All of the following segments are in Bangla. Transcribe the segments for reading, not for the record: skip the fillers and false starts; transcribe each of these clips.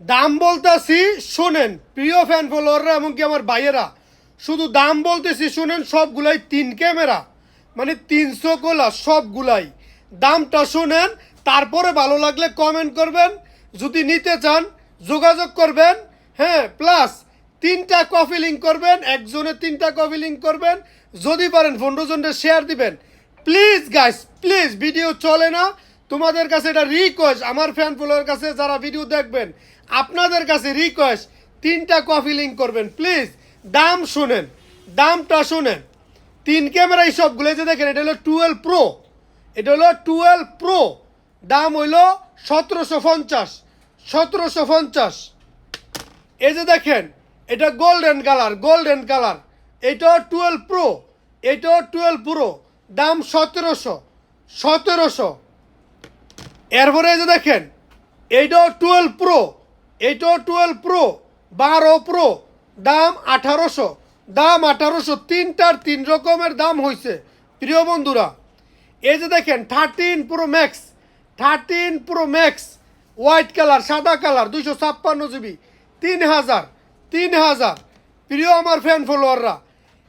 দাম বলতেছি শোনেন প্রিয় ফ্যান ফলোয়াররা এমনকি আমার ভাইয়েরা, শুধু দাম বলতেছি শোনেন। সবগুলাই 3 ক্যামেরা, মানে 300 গোলা সবগুলাই। দামটা শোনেন, তারপরে ভালো লাগলে কমেন্ট করবেন। যদি নিতে চান যোগাযোগ করবেন। হ্যাঁ, প্লাস 3টা কফি লিঙ্ক করবেন, একজনে 3টা কফি লিঙ্ক করবেন। যদি পারেন 15 জনের শেয়ার দিবেন। প্লিজ গাইস, প্লিজ, ভিডিও চলে না, তোমাদের কাছে এটা রিকোয়েস্ট, আমার ফ্যান ফলোয়ার কাছে যারা ভিডিও দেখবেন আপনাদের কাছে রিকোয়েস্ট, 3টা কফি লিঙ্ক করবেন প্লিজ। দাম শুনেন, দামটা শুনেন। 3 ক্যামেরা এই সবগুলো যে দেখেন, এটা হলো 12 প্রো, এটা হলো 12 প্রো। দাম হইল 1750, 1750। এই যে দেখেন, এটা গোল্ডেন কালার, গোল্ডেন কালার। এটাও 12 প্রো, এটাও 12 প্রো। দাম 1700, 1700। এরপরে এই যে দেখেন, এইটাও 12 প্রো, এইটাও 12 প্রো, 12 প্রো। দাম 1800, দাম 1800। 3টার 3 রকমের দাম হয়েছে প্রিয় বন্ধুরা। এই যে দেখেন 13 pro max, 13 pro max, white colour, সাদা কালার, 256 জিবি, 3000, 3000। প্রিয় আমার ফ্যান ফলোয়াররা,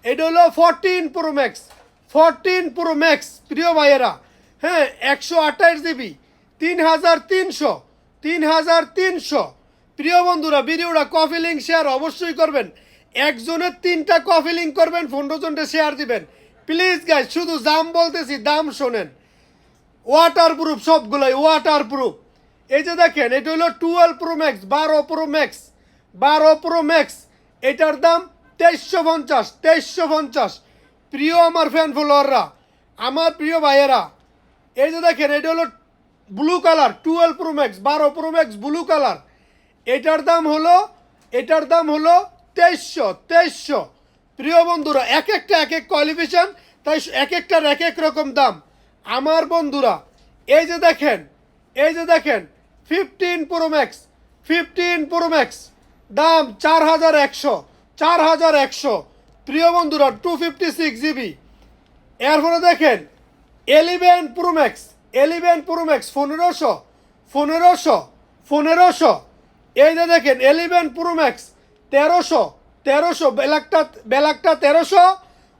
এটা হলো 14 প্রো ম্যাক্স, 14 প্রো ম্যাক্স প্রিয় ভাইয়েরা। হ্যাঁ, 128 জিবি, 3300, 3300। প্রিয় বন্ধুরা, ভিডিওটা কফি লিঙ্ক শেয়ার অবশ্যই করবেন। একজনের 3টা কফি লিঙ্ক করবেন, 15 জনকে শেয়ার দিবেন প্লিজ গাইজ। শুধু দাম বলতেছি, দাম শোনেন। ওয়াটার প্রুফ সবগুলোই, ওয়াটার প্রুফ। এই যে দেখেন, এটা হলো 12 pro max, 12 pro max, 12 pro max. এটার দাম 2350, 2350। প্রিয় আমার ফ্যান ফলোয়াররা, আমার প্রিয় ভাইয়েরা, এই যে দেখেন, এটা হলো blue colour, 12 pro max, 12 pro max blue colour. এটার দাম হলো, এটার দাম হলো 2300, 2300। প্রিয় বন্ধুরা, এক একটা এক এক কোয়ালিফিকেশন, তাই এক একটার এক এক রকম দাম আমার বন্ধুরা। এই যে দেখেন, এই যে দেখেন 15 প্রো ম্যাক্স, 15 প্রো ম্যাক্স। দাম 4100, 4100। প্রিয় বন্ধুরা, 256 জিবি। এরপরে দেখেন 11 প্রো ম্যাক্স, 11 প্রো ম্যাক্স, 1500, 1500, 1500। এই যে দেখেন 11 প্রো ম্যাক্স, 1300, 1300। ব্ল্যাকটা, ব্ল্যাকটা 1300,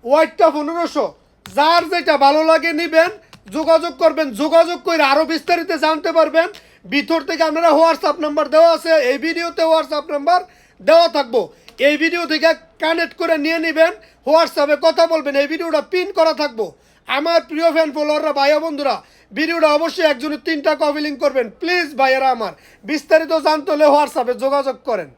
হোয়াইটটা 1500। যার যেটা ভালো লাগে নেবেন, যোগাযোগ করবেন। যোগাযোগ করে আরও বিস্তারিত জানতে পারবেন। ভিতর থেকে আপনারা হোয়াটসঅ্যাপ নাম্বার দেওয়া আছে, এই ভিডিওতে হোয়াটসঅ্যাপ নাম্বার দেওয়া থাকবো। এই ভিডিও থেকে কানেক্ট করে নিয়ে নেবেন, হোয়াটসঅ্যাপে কথা বলবেন। এই ভিডিওটা পিন করা থাকবো। আমার প্রিয় ফ্যান ফলোয়াররা, ভাইয়া বন্ধুরা, ভিডিওটা অবশ্যই একজনের 3টা কপি লিঙ্ক করবেন প্লিজ ভাইয়েরা আমার। বিস্তারিত জানতে হলে হোয়াটসঅ্যাপে যোগাযোগ করেন।